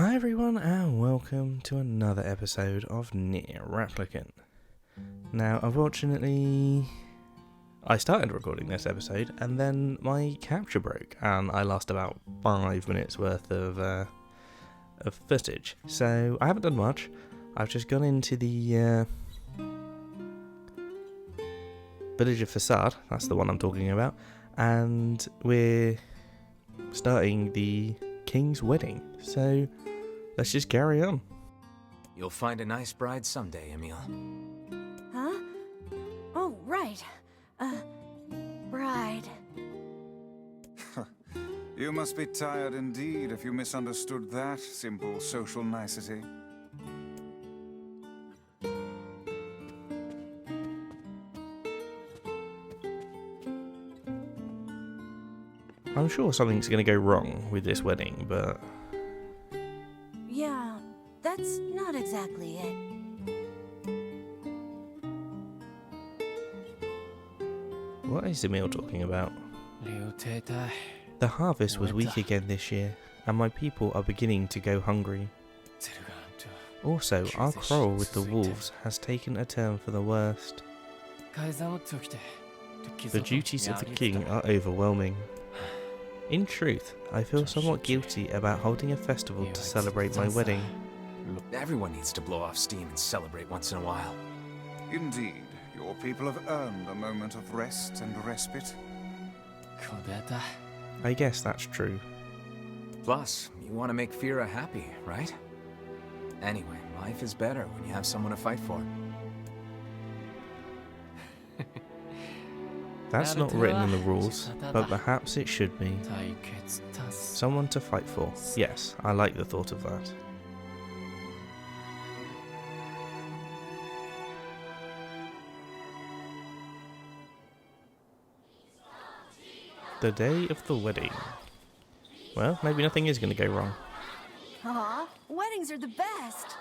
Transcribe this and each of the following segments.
Hi everyone and welcome to another episode of Nier Replicant. Now unfortunately I started recording this episode and then my capture broke and I lost about 5 minutes worth of footage. So I haven't done much. I've just gone into the village of Facade, that's the one I'm talking about, and we're starting the King's wedding. So let's just carry on. You'll find a nice bride someday, Emil. Huh? Oh, right. Bride. You must be tired indeed if you misunderstood that simple social nicety. I'm sure something's going to go wrong with this wedding, but Yeah, that's not exactly it. what is Emil talking about? The harvest was weak again this year, and my people are beginning to go hungry. Also, our quarrel with the wolves has taken a turn for the worst. The duties of the king are overwhelming. In truth, I feel somewhat guilty about holding a festival to celebrate my wedding. Everyone needs to blow off steam and celebrate once in a while. Indeed, your people have earned a moment of rest and respite. I guess that's true. Plus, you want to make Fira happy, right? Anyway, life is better when you have someone to fight for. That's not written in the rules, but perhaps it should be. Someone to fight for. Yes, I like the thought of that. The day of the wedding. Well, maybe nothing is going to go wrong. Aw, weddings are the best.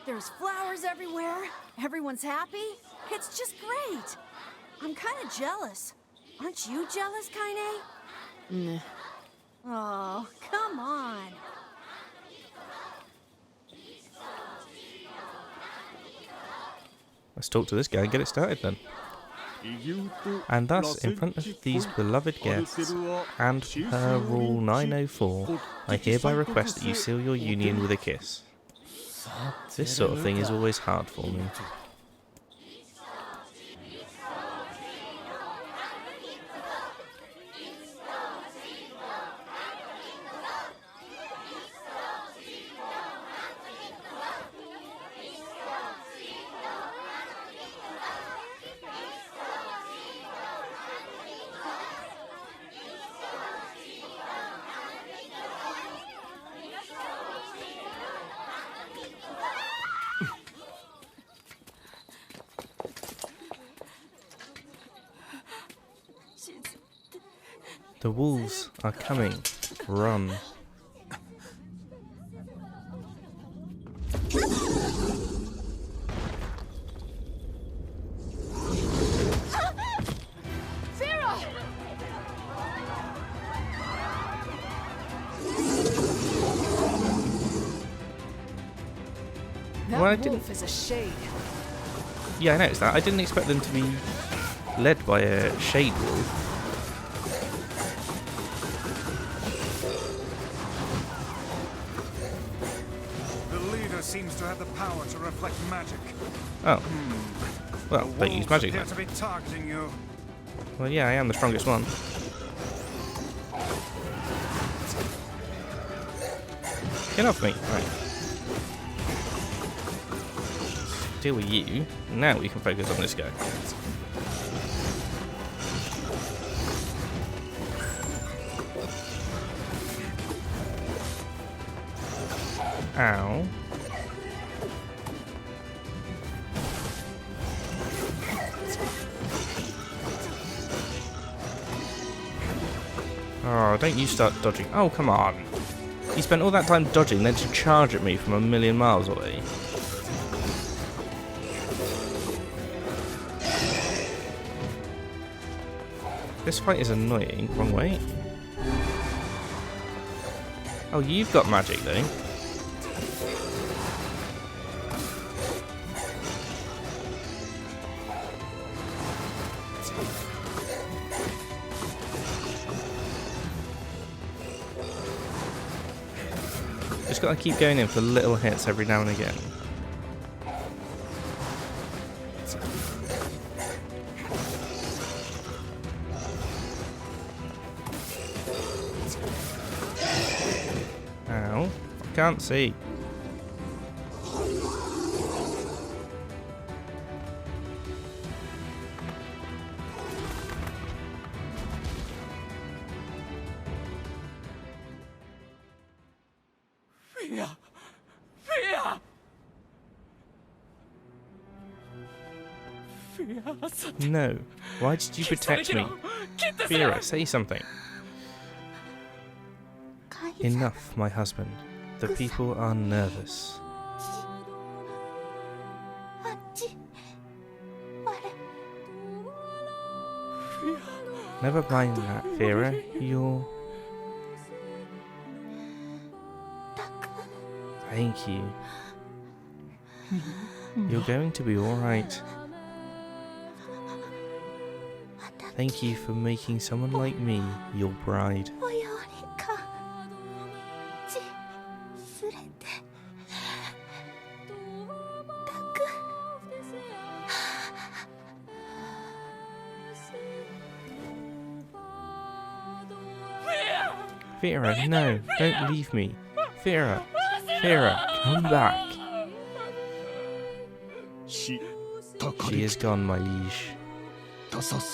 There's flowers everywhere. Everyone's happy. It's just great. I'm kind of jealous. Aren't you jealous, Kaine? Nah. Oh, come on. Let's talk to this guy and get it started then. And thus, in front of these beloved guests, and per Rule 904, I hereby request that you seal your union with a kiss. This sort of thing is always hard for me. The wolves are coming. Run. Well, I didn't. Is a shade. Yeah, I noticed that. I didn't expect them to be led by a shade wolf. The leader seems to have the power to reflect magic. Oh. Well, The don't use wolves magic appear then. to be targeting you. Well, yeah, I am the strongest one. Get off me. Right. Deal with you. Now we can focus on this guy. Ow. Oh, don't you start dodging. Oh, come on. You spent all that time dodging, then to charge at me from a million miles away. This fight is annoying. Wrong way. Oh, you've got magic though. Just gotta keep going in for little hits every now and again. Ow. I can't see. No. Why did you protect me? Fira, say something. Enough, my husband. The people are nervous. Never mind that, Fira. You're... Thank you. You're going to be alright. Thank you for making someone like me your bride. Fira, no, don't leave me. Fira, come back. She is gone, my liege.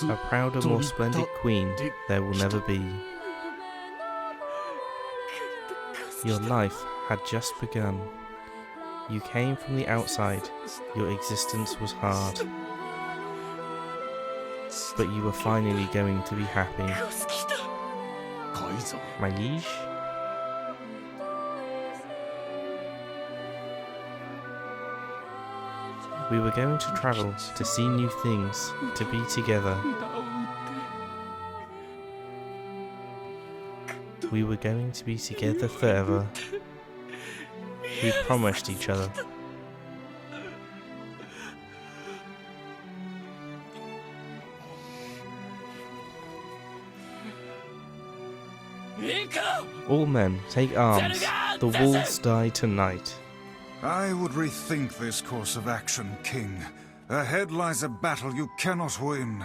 A prouder, more splendid queen there will never be. Your life had just begun. You came from the outside. Your existence was hard. But you were finally going to be happy. My liege? We were going to travel, to see new things, to be together. We were going to be together forever. We promised each other. All men, take arms. The wolves die tonight. I would rethink this course of action, King. Ahead lies a battle you cannot win.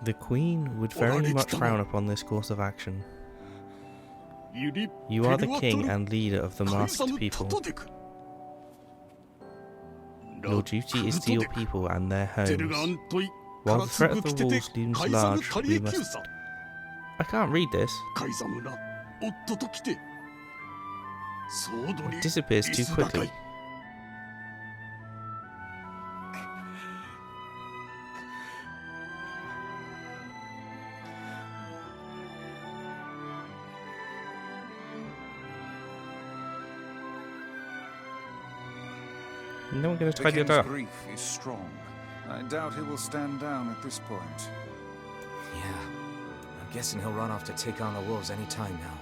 The Queen would very much frown upon this course of action. You are the king and leader of the masked people. Your duty is to your people and their homes. While the threat of the wolves looms large, we must... I can't read this. It disappears too quickly. No one going to tidy it up. The king's grief is strong. I doubt he will stand down at this point. Yeah. I'm guessing he'll run off to take on the wolves any time now.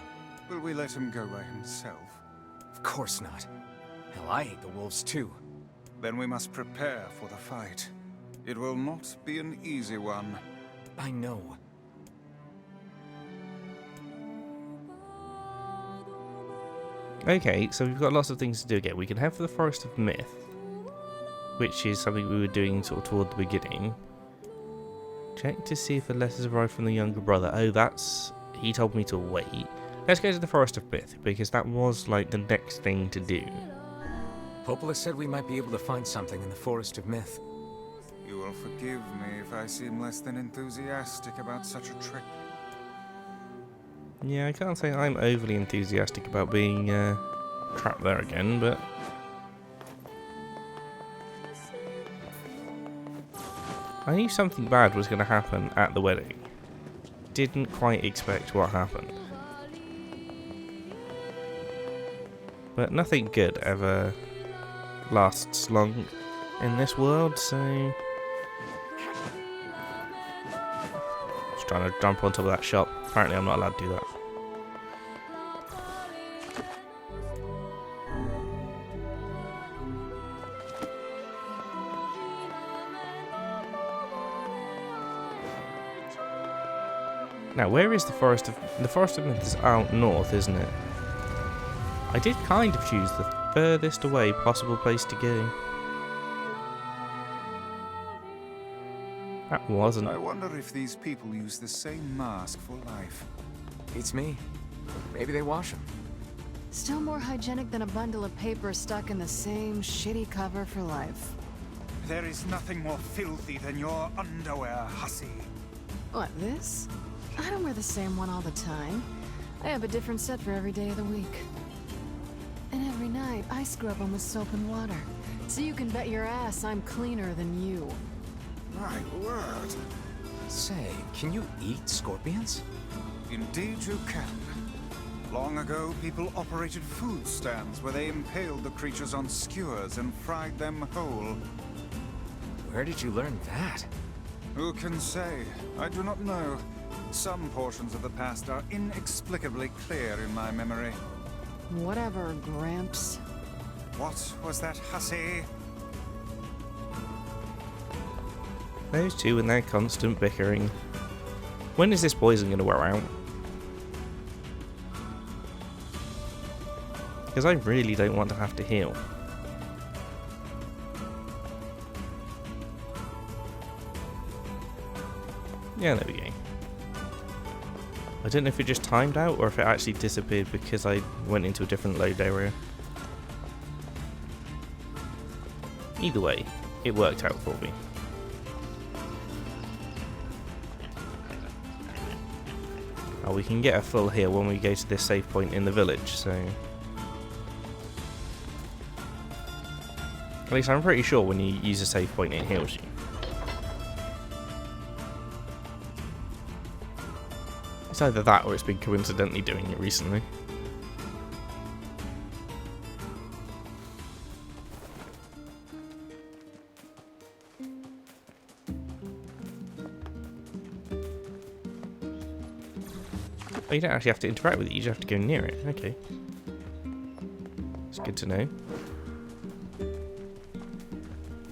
Will we let him go by himself? Of course not. Hell, I hate the wolves too. Then we must prepare for the fight. It will not be an easy one. I know. Okay, so we've got lots of things to do again. We can head for the Forest of Myth, which is something we were doing sort of toward the beginning. Check to see if a letter's arrived from the younger brother. Oh, that's... he told me to wait. Let's go to the Forest of Myth, because that was, like, the next thing to do. Popola said we might be able to find something in the Forest of Myth. You will forgive me if I seem less than enthusiastic about such a trip. Yeah, I can't say I'm overly enthusiastic about being trapped there again, but... I knew something bad was going to happen at the wedding. Didn't quite expect what happened. But nothing good ever lasts long in this world, so... Just trying to jump on top of that shop. Apparently I'm not allowed to do that. Now, where is the Forest of... The Forest of Myth is out north, isn't it? I did kind of choose the furthest away possible place to go. That wasn't... I wonder if these people use the same mask for life. Beats me. Maybe they wash them. Still more hygienic than a bundle of paper stuck in the same shitty cover for life. There is nothing more filthy than your underwear, hussy. What, this? I don't wear the same one all the time. I have a different set for every day of the week. And every night, I scrub them with soap and water. So you can bet your ass I'm cleaner than you. My word. Say, can you eat scorpions? Indeed you can. Long ago, people operated food stands where they impaled the creatures on skewers and fried them whole. Where did you learn that? Who can say? I do not know. Some portions of the past are inexplicably clear in my memory. Whatever, Gramps. What was that, hussy? Those two and their constant bickering. When is this poison going to wear out? Because I really don't want to have to heal. Yeah, there we go. I don't know if it just timed out or if it actually disappeared because I went into a different load area. Either way, it worked out for me. Oh, we can get a full heal when we go to this save point in the village, so... At least I'm pretty sure when you use a save point it heals you. It's either that or it's been coincidentally doing it recently. Oh, you don't actually have to interact with it, you just have to go near it. Okay. It's good to know.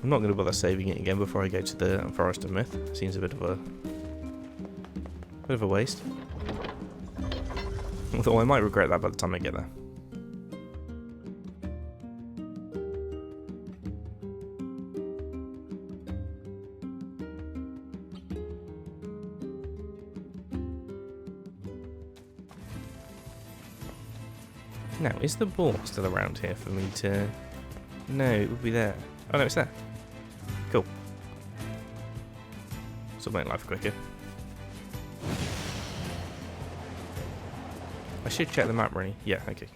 I'm not going to bother saving it again before I go to the Forest of Myth. Seems a bit of a waste. Although I might regret that by the time I get there. Now, is the ball still around here for me to... No, it would be there. Oh no, it's there. Cool. So make life quicker. I should check the map, really. Yeah, okay.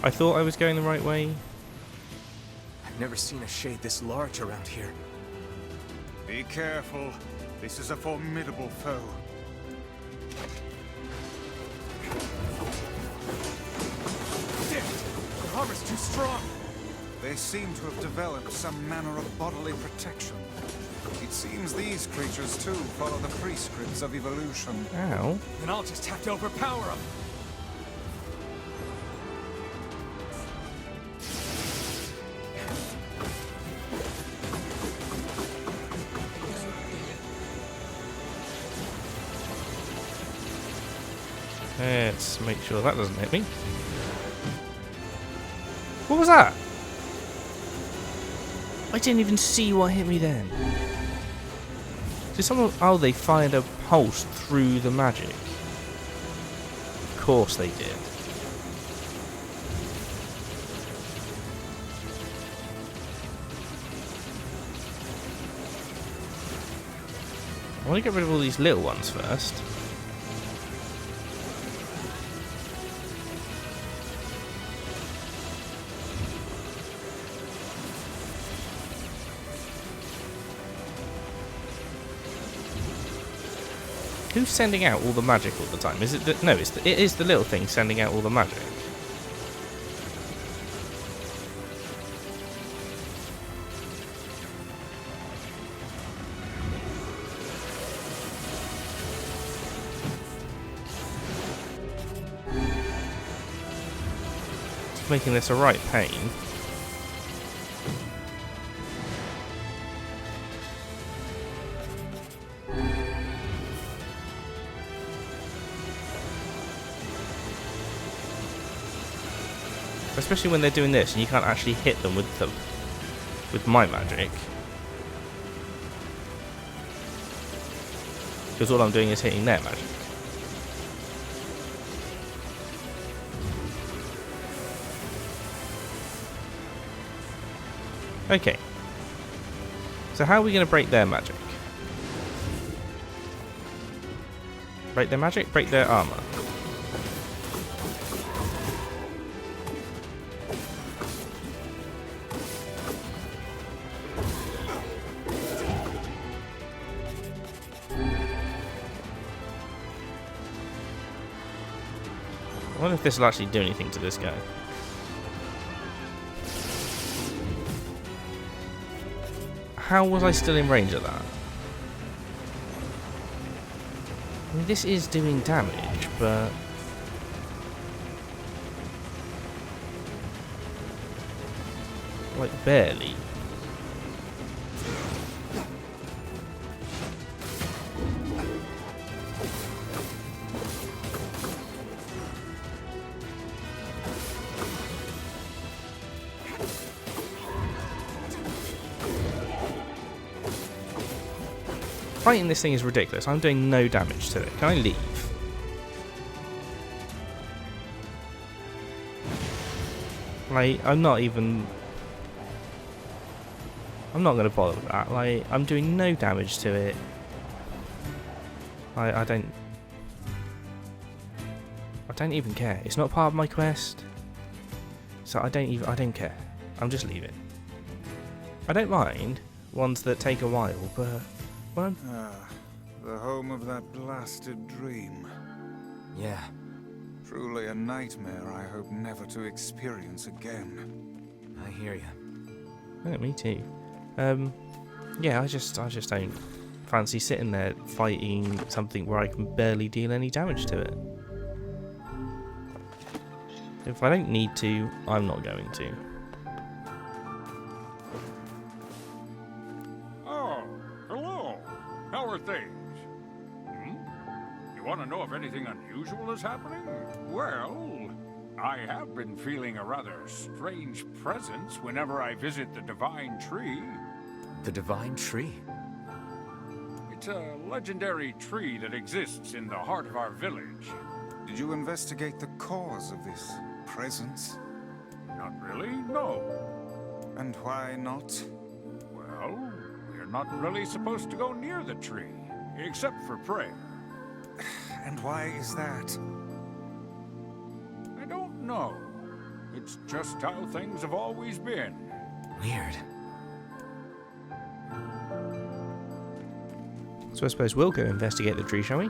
I thought I was going the right way. I've never seen a shade this large around here. Be careful. This is a formidable foe. Damn it! Their armor's too strong! They seem to have developed some manner of bodily protection. It seems these creatures too follow the prescripts of evolution. Ow. Then I'll just have to overpower them! Let's make sure that doesn't hit me. What was that? I didn't even see what hit me then. Did someone... Oh, they fired a pulse through the magic. Of course they did. I want to get rid of all these little ones first. Who's sending out all the magic all the time? Is it the... No, it is the little thing sending out all the magic. making this a right pain. Especially when they're doing this and you can't actually hit them with my magic. Because all I'm doing is hitting their magic. Okay. So how are we going to break their magic? Break their magic? Break their armor. I wonder if this will actually do anything to this guy. How was I still in range of that? I mean, this is doing damage, but... like, barely. Fighting this thing is ridiculous. I'm doing no damage to it. Can I leave? Like, I'm not going to bother with that. Like, I'm doing no damage to it. I don't even care. It's not part of my quest. So I don't care. I'm just leaving. I don't mind ones that take a while, but... well, the home of that blasted dream. Yeah. Truly a nightmare I hope never to experience again. I hear you. yeah, me too. Yeah, I just don't fancy sitting there fighting something where I can barely deal any damage to it. If I don't need to, I'm not going to. Oh, hello. How are things? You want to know if anything unusual is happening? Well, I have been feeling a rather strange presence whenever I visit the Divine Tree. The Divine Tree? It's a legendary tree that exists in the heart of our village. Did you investigate the cause of this presence? Not really, no. And why not? Well, we're not really supposed to go near the tree, except for prayer. And why is that? I don't know. It's just how things have always been. Weird. So I suppose we'll go investigate the tree, shall we?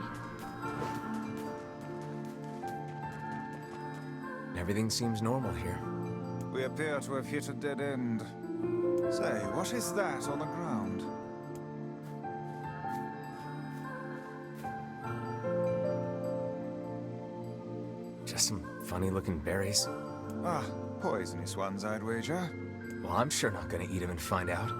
Everything seems normal here. We appear to have hit a dead end. Say, what is that on the ground? Just some funny-looking berries. Ah, poisonous ones, I'd wager. Well, I'm sure not gonna eat them and find out.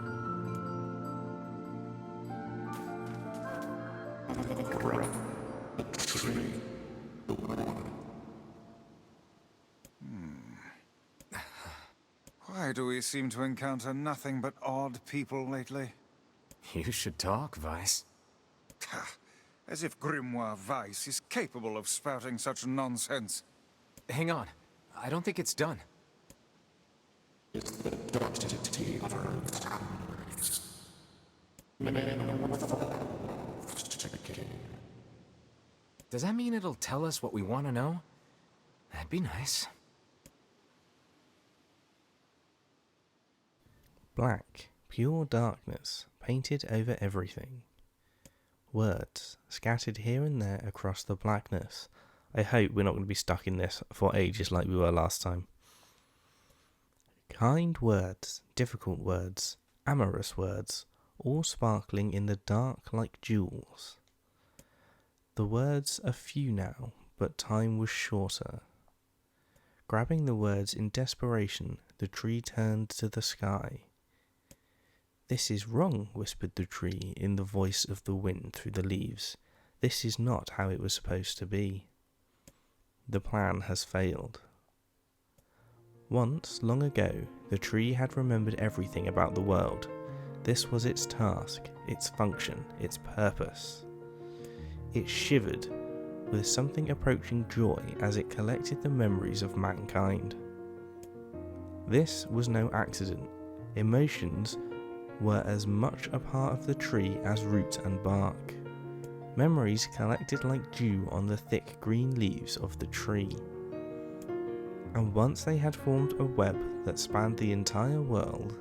Why do we seem to encounter nothing but odd people lately? You should talk, Vice. Ha! As if Grimoire Weiss is capable of spouting such nonsense. Hang on. I don't think it's done. Does that mean it'll tell us what we want to know? That'd be nice. Black, pure darkness, painted over everything. Words, scattered here and there across the blackness. I hope we're not going to be stuck in this for ages like we were last time. Kind words, difficult words, amorous words, all sparkling in the dark like jewels. The words are few now, but time was shorter. Grabbing the words in desperation, the tree turned to the sky. "This is wrong," whispered the tree in the voice of the wind through the leaves. "This is not how it was supposed to be. The plan has failed." Once, long ago, the tree had remembered everything about the world. This was its task, its function, its purpose. It shivered with something approaching joy as it collected the memories of mankind. This was no accident. Emotions were as much a part of the tree as roots and bark. Memories collected like dew on the thick green leaves of the tree. And once they had formed a web that spanned the entire world,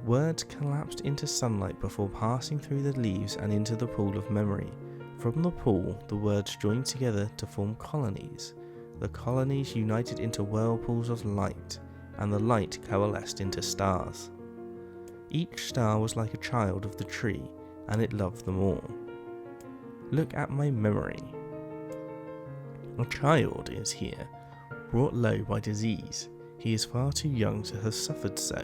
words collapsed into sunlight before passing through the leaves and into the pool of memory. From the pool, the words joined together to form colonies. The colonies united into whirlpools of light, and the light coalesced into stars. Each star was like a child of the tree, and it loved them all. Look at my memory. A child is here, brought low by disease. He is far too young to have suffered so.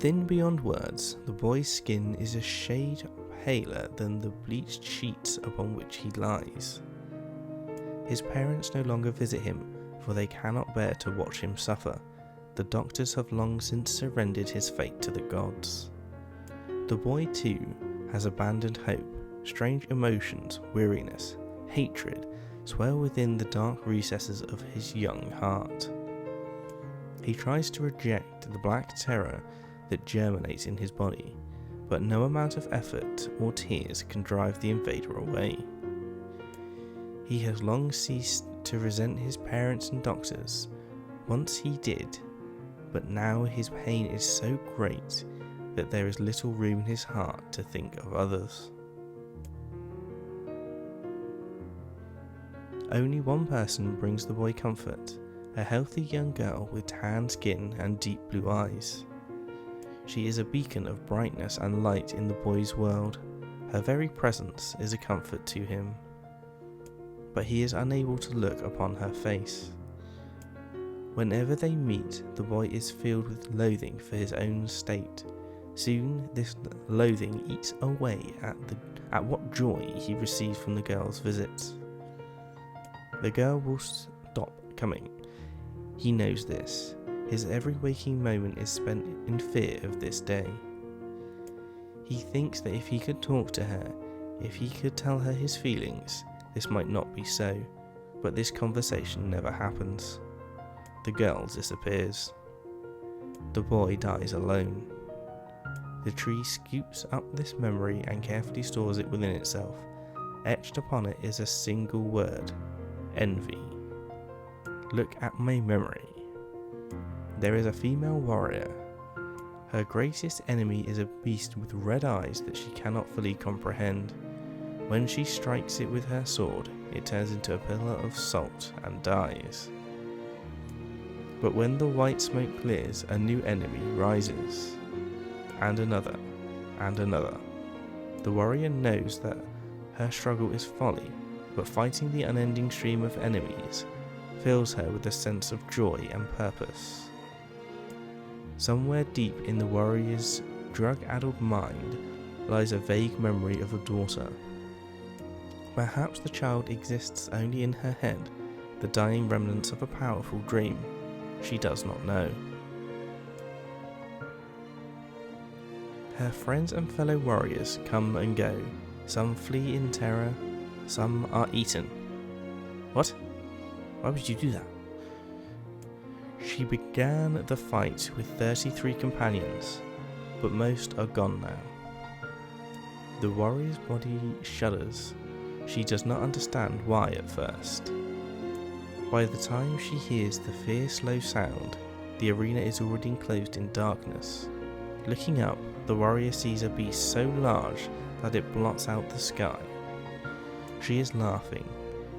Thin beyond words, the boy's skin is a shade paler than the bleached sheets upon which he lies. His parents no longer visit him, for they cannot bear to watch him suffer. The doctors have long since surrendered his fate to the gods. The boy too has abandoned hope. Strange emotions, weariness, hatred swell within the dark recesses of his young heart. He tries to reject the black terror that germinates in his body, but no amount of effort or tears can drive the invader away. He has long ceased to resent his parents and doctors. Once he did, but now his pain is so great that there is little room in his heart to think of others. Only one person brings the boy comfort, a healthy young girl with tan skin and deep blue eyes. She is a beacon of brightness and light in the boy's world. Her very presence is a comfort to him. But he is unable to look upon her face. Whenever they meet, the boy is filled with loathing for his own state. Soon this loathing eats away at what joy he receives from the girl's visits. The girl will stop coming. He knows this. His every waking moment is spent in fear of this day. He thinks that if he could talk to her, if he could tell her his feelings, this might not be so, but this conversation never happens. The girl disappears. The boy dies alone. The tree scoops up this memory and carefully stores it within itself. Etched upon it is a single word: envy. Look at my memory. There is a female warrior. Her greatest enemy is a beast with red eyes that she cannot fully comprehend. When she strikes it with her sword, it turns into a pillar of salt and dies. But when the white smoke clears, a new enemy rises. And another, and another. The warrior knows that her struggle is folly, but fighting the unending stream of enemies fills her with a sense of joy and purpose. Somewhere deep in the warrior's drug-addled mind lies a vague memory of a daughter. Perhaps the child exists only in her head, the dying remnants of a powerful dream. She does not know. Her friends and fellow warriors come and go. Some flee in terror, some are eaten. What? Why would you do that? She began the fight with 33 companions, but most are gone now. The warrior's body shudders. She does not understand why at first. By the time she hears the fierce low sound, the arena is already enclosed in darkness. Looking up, the warrior sees a beast so large that it blots out the sky. She is laughing.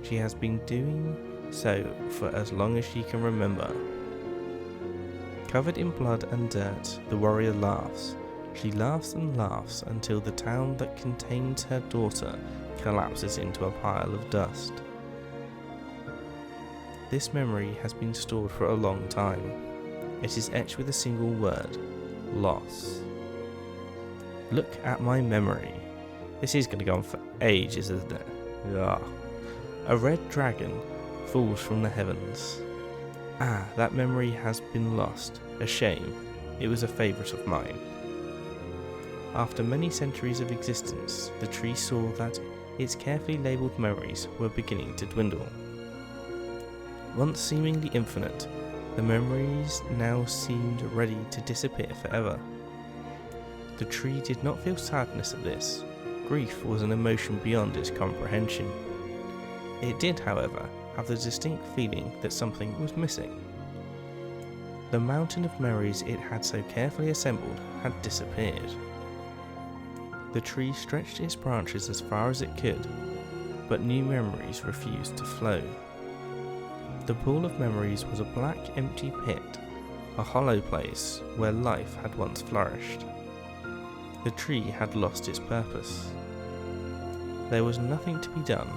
She has been doing so for as long as she can remember. Covered in blood and dirt, the warrior laughs. She laughs and laughs until the town that contains her daughter collapses into a pile of dust. This memory has been stored for a long time. It is etched with a single word: loss. Look at my memory. This is going to go on for ages, isn't it? Ugh. A red dragon falls from the heavens. Ah, that memory has been lost. A shame. It was a favourite of mine. After many centuries of existence, the tree saw that its carefully labelled memories were beginning to dwindle. Once seemingly infinite, the memories now seemed ready to disappear forever. The tree did not feel sadness at this. Grief was an emotion beyond its comprehension. It did, however, have the distinct feeling that something was missing. The mountain of memories it had so carefully assembled had disappeared. The tree stretched its branches as far as it could, but new memories refused to flow. The pool of memories was a black, empty pit, a hollow place where life had once flourished. The tree had lost its purpose. There was nothing to be done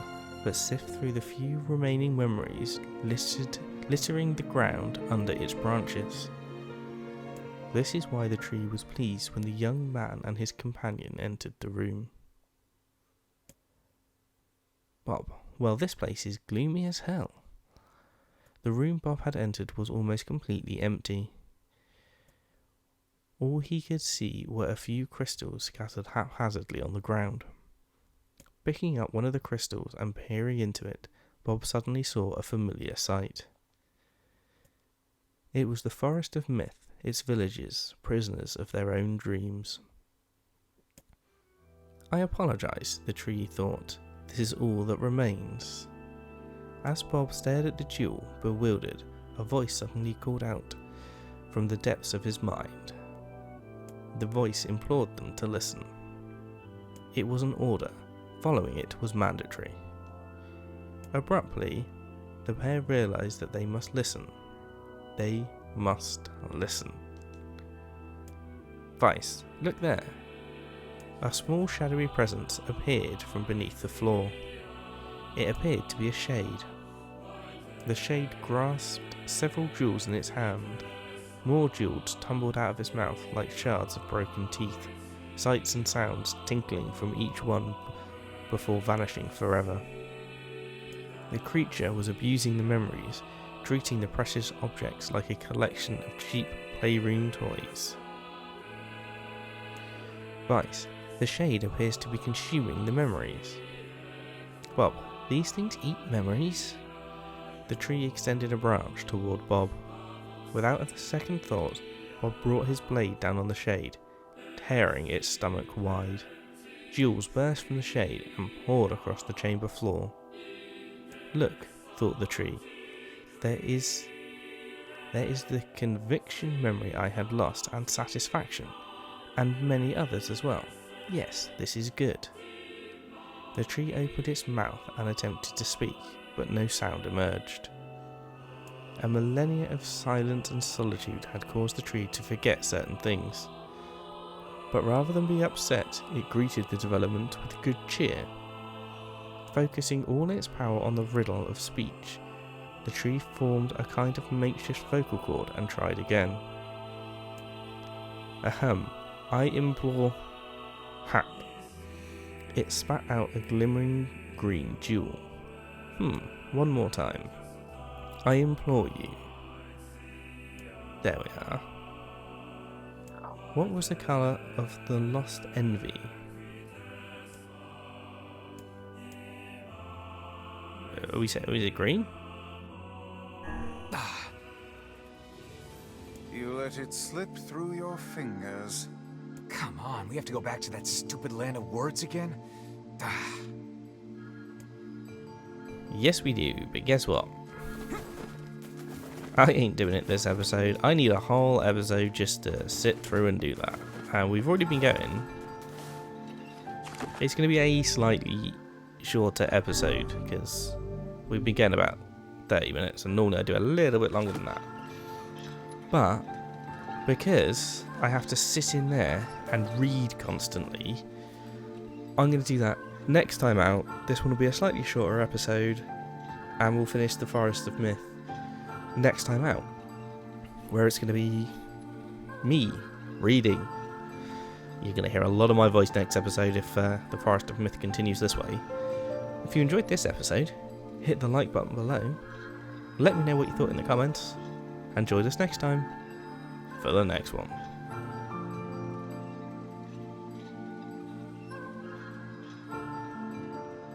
but sift through the few remaining memories littering the ground under its branches. This is why the tree was pleased when the young man and his companion entered the room. Bob, well, this place is gloomy as hell. The room Bob had entered was almost completely empty. All he could see were a few crystals scattered haphazardly on the ground. Picking up one of the crystals and peering into it, Bob suddenly saw a familiar sight. It was the forest of myth, its villagers, prisoners of their own dreams. I apologize, the tree thought. This is all that remains. As Bob stared at the jewel, bewildered, a voice suddenly called out from the depths of his mind. The voice implored them to listen. It was an order. Following it was mandatory. Abruptly, the pair realized that they must listen. They must listen. Vice, look there. A small shadowy presence appeared from beneath the floor. It appeared to be a shade. The shade grasped several jewels in its hand. More jewels tumbled out of its mouth like shards of broken teeth, sights and sounds tinkling from each one before vanishing forever. The creature was abusing the memories, treating the precious objects like a collection of cheap playroom toys. Vice, the shade appears to be consuming the memories. Bob, these things eat memories? The tree extended a branch toward Bob. Without a second thought, Bob brought his blade down on the shade, tearing its stomach wide. Jewels burst from the shade and poured across the chamber floor. Look, thought the tree, there is the conviction memory I had lost and satisfaction, and many others as well. Yes, this is good. The tree opened its mouth and attempted to speak, but no sound emerged. A millennia of silence and solitude had caused the tree to forget certain things. But rather than be upset, it greeted the development with good cheer. Focusing all its power on the riddle of speech, the tree formed a kind of makeshift vocal cord and tried again. Ahem, I implore... Hap. It spat out a glimmering green jewel. One more time. I implore you. There we are. What was the colour of the lost envy? Was it green? You let it slip through your fingers. Come on, we have to go back to that stupid land of words again? Yes we do, but guess what? I ain't doing it this episode. I need a whole episode just to sit through and do that. And we've already been going. It's going to be a slightly shorter episode because we've been getting about 30 minutes and normally I do a little bit longer than that. But because I have to sit in there and read constantly, I'm going to do that next time out. This one will be a slightly shorter episode, and we'll finish the Forest of Myth next time out, where it's going to be me reading. You're going to hear a lot of my voice next episode if the Forest of Myth continues this way. If you enjoyed this episode, hit the like button below, let me know what you thought in the comments, and join us next time for the next one.